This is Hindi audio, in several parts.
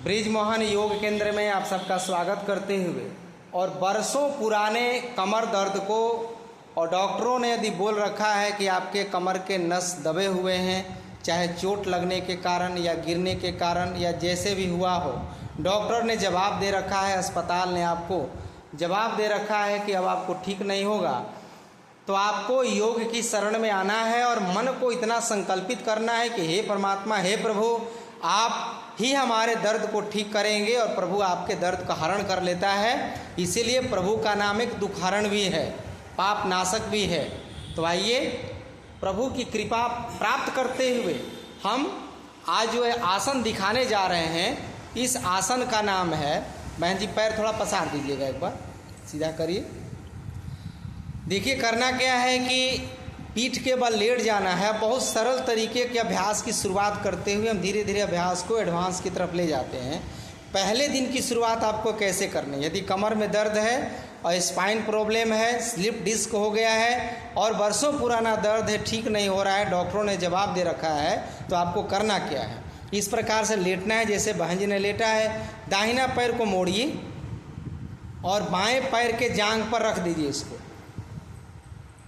ब्रिजमोहन योग केंद्र में आप सबका स्वागत करते हुए और बरसों पुराने कमर दर्द को और डॉक्टरों ने यदि बोल रखा है कि आपके कमर के नस दबे हुए हैं, चाहे चोट लगने के कारण या गिरने के कारण या जैसे भी हुआ हो, डॉक्टर ने जवाब दे रखा है, अस्पताल ने आपको जवाब दे रखा है कि अब आपको ठीक नहीं होगा, तो आपको योग की शरण में आना है और मन को इतना संकल्पित करना है कि हे परमात्मा, हे प्रभु, आप ही हमारे दर्द को ठीक करेंगे। और प्रभु आपके दर्द का हरण कर लेता है। इसीलिए प्रभु का नाम एक दुखहरण भी है, पाप नाशक भी है। तो आइए प्रभु की कृपा प्राप्त करते हुए हम आज जो है आसन दिखाने जा रहे हैं। इस आसन का नाम है, बहन जी पैर थोड़ा पसार दीजिएगा, एक बार सीधा करिए। देखिए करना क्या है कि पीठ के बल लेट जाना है। बहुत सरल तरीके के अभ्यास की शुरुआत करते हुए हम धीरे धीरे अभ्यास को एडवांस की तरफ ले जाते हैं। पहले दिन की शुरुआत आपको कैसे करनी है? यदि कमर में दर्द है और स्पाइन प्रॉब्लम है, स्लिप डिस्क हो गया है और बरसों पुराना दर्द है, ठीक नहीं हो रहा है, डॉक्टरों ने जवाब दे रखा है, तो आपको करना क्या है? इस प्रकार से लेटना है जैसे बहन जी ने लेटा है। दाहिना पैर को मोड़िए और बाएं पैर के जांघ पर रख दीजिए इसको,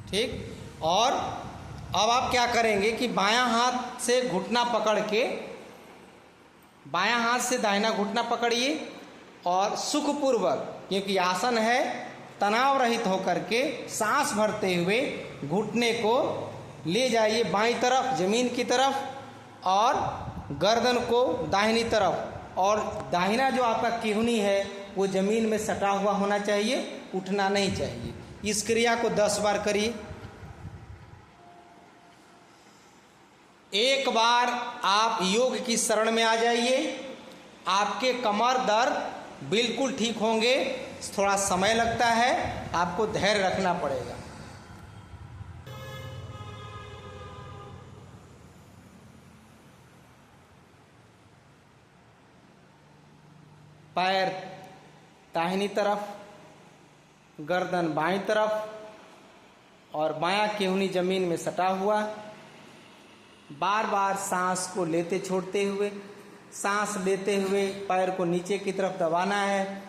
ठीक। और अब आप क्या करेंगे कि बायां हाथ से घुटना पकड़ के, बायां हाथ से दाहिना घुटना पकड़िए और सुखपूर्वक, क्योंकि आसन है, तनाव रहित होकर के सांस भरते हुए घुटने को ले जाइए बाईं तरफ जमीन की तरफ और गर्दन को दाहिनी तरफ, और दाहिना जो आपका केहनी है वो जमीन में सटा हुआ होना चाहिए, उठना नहीं चाहिए। इस क्रिया को 10 बार करिए। एक बार आप योग की शरण में आ जाइए, आपके कमर दर्द बिल्कुल ठीक होंगे। थोड़ा समय लगता है, आपको धैर्य रखना पड़ेगा। पैर दाहिनी तरफ, गर्दन बाईं तरफ और बायां केहनी जमीन में सटा हुआ। बार बार सांस को लेते छोड़ते हुए, सांस लेते हुए पैर को नीचे की तरफ दबाना है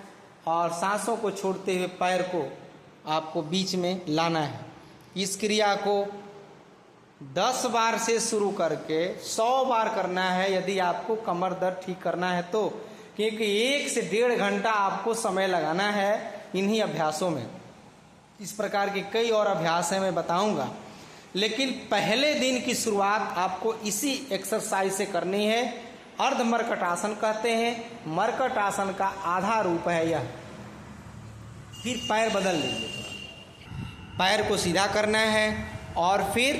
और सांसों को छोड़ते हुए पैर को आपको बीच में लाना है। इस क्रिया को 10 बार से शुरू करके 100 बार करना है यदि आपको कमर दर्द ठीक करना है तो, क्योंकि 1 से 1.5 घंटा आपको समय लगाना है इन्हीं अभ्यासों में। इस प्रकार के कई और अभ्यास हैं, मैं बताऊंगा, लेकिन पहले दिन की शुरुआत आपको इसी एक्सरसाइज से करनी है। अर्ध मरकट आसन कहते हैं। मरकट आसन का आधा रूप है यह। फिर पैर बदल लीजिए, पैर को सीधा करना है और फिर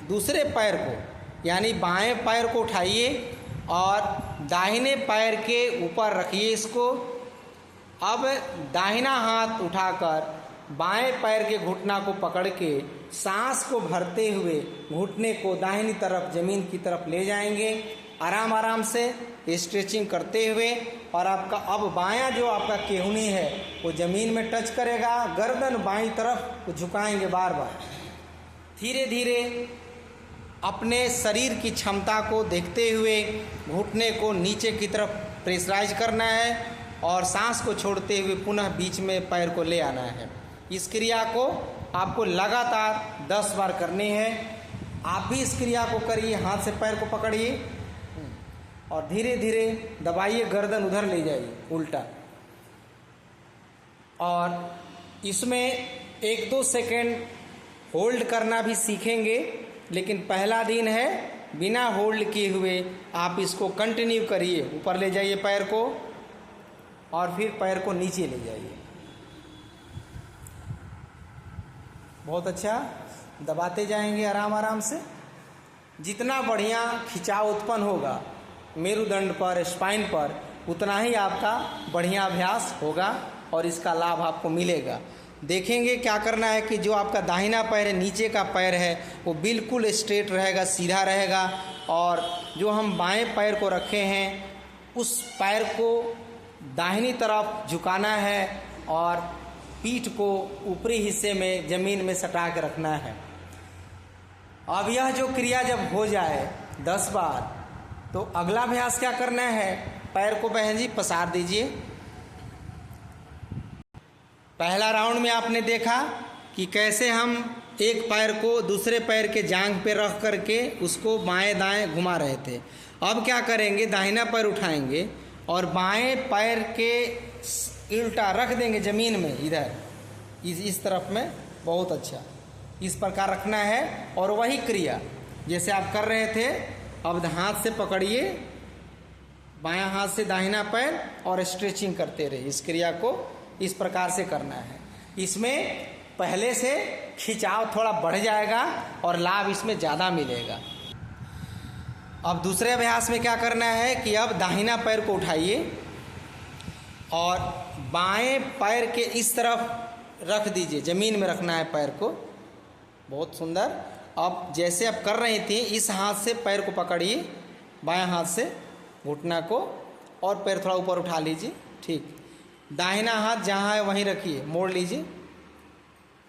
दूसरे पैर को यानी बाएं पैर को उठाइए और दाहिने पैर के ऊपर रखिए इसको। अब दाहिना हाथ उठाकर बाएं पैर के घुटना को पकड़ के सांस को भरते हुए घुटने को दाहिनी तरफ जमीन की तरफ ले जाएंगे, आराम आराम से स्ट्रेचिंग करते हुए। और आपका अब बायां जो आपका केहनी है वो जमीन में टच करेगा, गर्दन बाईं तरफ झुकाएंगे बार बार। धीरे धीरे अपने शरीर की क्षमता को देखते हुए घुटने को नीचे की तरफ प्रेशराइज करना है और सांस को छोड़ते हुए पुनः बीच में पैर को ले आना है। इस क्रिया को आपको लगातार 10 बार करनी है। आप भी इस क्रिया को करिए, हाथ से पैर को पकड़िए और धीरे धीरे दबाइए, गर्दन उधर ले जाइए उल्टा। और इसमें 1-2 सेकेंड होल्ड करना भी सीखेंगे, लेकिन पहला दिन है, बिना होल्ड किए हुए आप इसको कंटिन्यू करिए। ऊपर ले जाइए पैर को और फिर पैर को नीचे ले जाइए। बहुत अच्छा, दबाते जाएंगे आराम आराम से। जितना बढ़िया खिंचाव उत्पन्न होगा मेरुदंड पर, स्पाइन पर, उतना ही आपका बढ़िया अभ्यास होगा और इसका लाभ आपको मिलेगा। देखेंगे क्या करना है कि जो आपका दाहिना पैर है, नीचे का पैर है, वो बिल्कुल स्ट्रेट रहेगा, सीधा रहेगा। और जो हम बाएं पैर को रखे हैं उस पैर को दाहिनी तरफ झुकाना है और पीठ को ऊपरी हिस्से में जमीन में सटा के रखना है। अब यह जो क्रिया जब हो जाए 10 बार, तो अगला अभ्यास क्या करना है पैर को बहन जी पसार दीजिए। पहला राउंड में आपने देखा कि कैसे हम एक पैर को दूसरे पैर के जांघ पे रख करके उसको बाएं दाएं घुमा रहे थे। अब क्या करेंगे, दाहिना पैर उठाएंगे और बाएं पैर के उल्टा रख देंगे ज़मीन में, इधर इस तरफ में। बहुत अच्छा, इस प्रकार रखना है। और वही क्रिया जैसे आप कर रहे थे, अब हाथ से पकड़िए, बायां हाथ से दाहिना पैर और स्ट्रेचिंग करते रहिए। इस क्रिया को इस प्रकार से करना है। इसमें पहले से खिंचाव थोड़ा बढ़ जाएगा और लाभ इसमें ज़्यादा मिलेगा। अब दूसरे अभ्यास में क्या करना है कि अब दाहिना पैर को उठाइए और बाएं पैर के इस तरफ रख दीजिए, ज़मीन में रखना है पैर को। बहुत सुंदर। अब जैसे आप कर रही थी, इस हाथ से पैर को पकड़िए, बायां हाथ से घुटना को, और पैर थोड़ा ऊपर उठा लीजिए। ठीक, दाहिना हाथ जहाँ है वहीं रखिए, मोड़ लीजिए।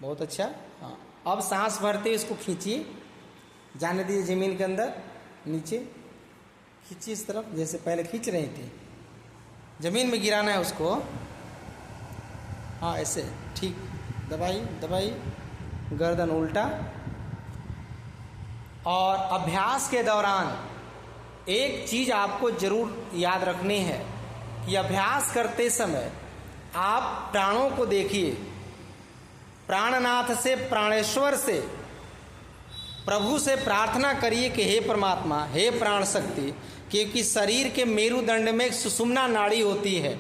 बहुत अच्छा। हाँ, अब सांस भरते हुए इसको खींचिए, जाने दीजिए ज़मीन के अंदर, नीचे खींचिए इस तरफ, जैसे पहले खींच रही थी। ज़मीन में गिराना है उसको। हाँ, ऐसे। ठीक, दबाइए दबाइए, गर्दन उल्टा। और अभ्यास के दौरान एक चीज़ आपको ज़रूर याद रखनी है कि अभ्यास करते समय आप प्राणों को देखिए। प्राणनाथ से, प्राणेश्वर से, प्रभु से प्रार्थना करिए कि हे परमात्मा, हे प्राण शक्ति, क्योंकि शरीर के मेरुदंड में एक सुषुम्ना नाड़ी होती है।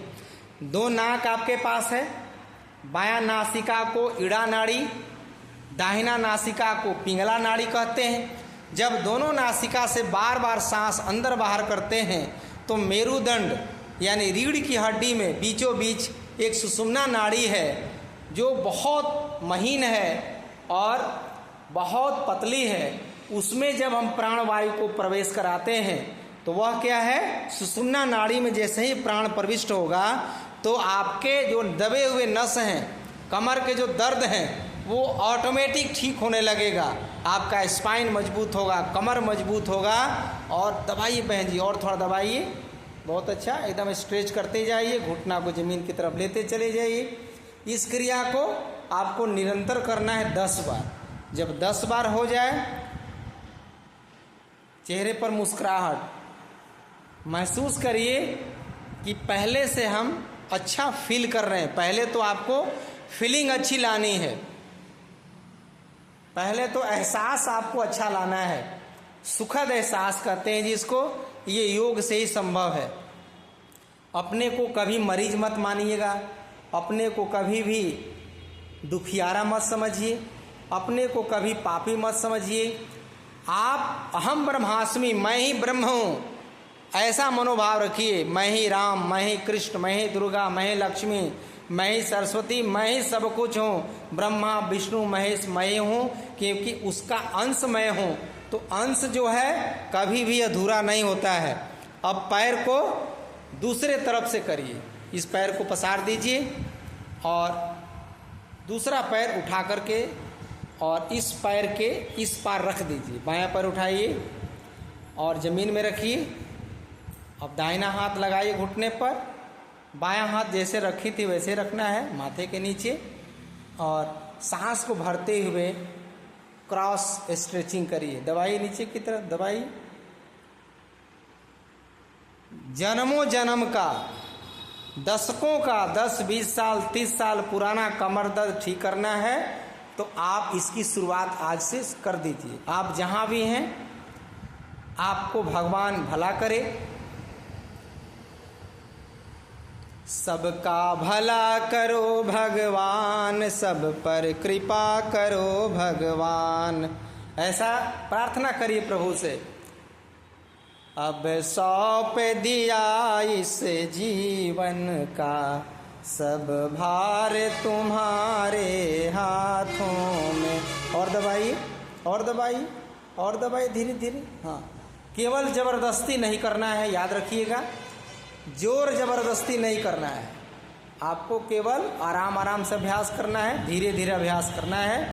दो नाक आपके पास है, बायां नासिका को इड़ा नाड़ी, दाहिना नासिका को पिंगला नाड़ी कहते हैं। जब दोनों नासिका से बार बार सांस अंदर बाहर करते हैं तो मेरुदंड यानी रीढ़ की हड्डी में बीचों बीच एक सुषुम्ना नाड़ी है जो बहुत महीन है और बहुत पतली है। उसमें जब हम प्राणवायु को प्रवेश कराते हैं तो वह क्या है, सुषुम्ना नाड़ी में जैसे ही प्राण प्रविष्ट होगा तो आपके जो दबे हुए नस हैं, कमर के जो दर्द हैं, वो ऑटोमेटिक ठीक होने लगेगा। आपका स्पाइन मजबूत होगा, कमर मजबूत होगा। और दबाइए बहन जी, और थोड़ा दबाइए। बहुत अच्छा, एकदम स्ट्रेच करते जाइए, घुटना को ज़मीन की तरफ लेते चले जाइए। इस क्रिया को आपको निरंतर करना है 10 बार। जब 10 बार हो जाए, चेहरे पर मुस्कुराहट महसूस करिए कि पहले से हम अच्छा फील कर रहे हैं। पहले तो आपको फीलिंग अच्छी लानी है, पहले तो एहसास आपको अच्छा लाना है। सुखद एहसास कहते हैं जिसको, ये योग से ही संभव है। अपने को कभी मरीज मत मानिएगा, अपने को कभी भी दुखियारा मत समझिए, अपने को कभी पापी मत समझिए। आप अहम ब्रह्मास्मि, मैं ही ब्रह्म हूँ, ऐसा मनोभाव रखिए। मैं ही राम, मैं ही कृष्ण, मैं ही दुर्गा, मैं ही लक्ष्मी, मैं ही सरस्वती, मैं ही सब कुछ हूँ। ब्रह्मा विष्णु महेश मैं ही हूँ, क्योंकि उसका अंश मैं हूँ। तो अंश जो है कभी भी अधूरा नहीं होता है। अब पैर को दूसरे तरफ से करिए, इस पैर को पसार दीजिए और दूसरा पैर उठा करके और इस पैर के इस पार रख दीजिए। बायां पैर उठाइए और ज़मीन में रखिए। अब दाहिना हाथ लगाइए घुटने पर, बायां हाथ जैसे रखी थी वैसे रखना है माथे के नीचे, और सांस को भरते हुए क्रॉस स्ट्रेचिंग करिए। दबाइए नीचे की तरफ, दबाइए। जन्मों जन्म का, दशकों का, 10, 20 साल, 30 साल पुराना कमर दर्द ठीक करना है तो आप इसकी शुरुआत आज से कर दीजिए। आप जहाँ भी हैं, आपको भगवान भला करे, सबका भला करो भगवान, सब पर कृपा करो भगवान, ऐसा प्रार्थना करिए प्रभु से। अब सौंप दिया इस जीवन का, सब भार तुम्हारे हाथों में। और दबाइए, और दबाइए, और दबाइए धीरे धीरे। हाँ, केवल ज़बरदस्ती नहीं करना है, याद रखिएगा, जोर ज़बरदस्ती नहीं करना है। आपको केवल आराम आराम से अभ्यास करना है, धीरे धीरे अभ्यास करना है।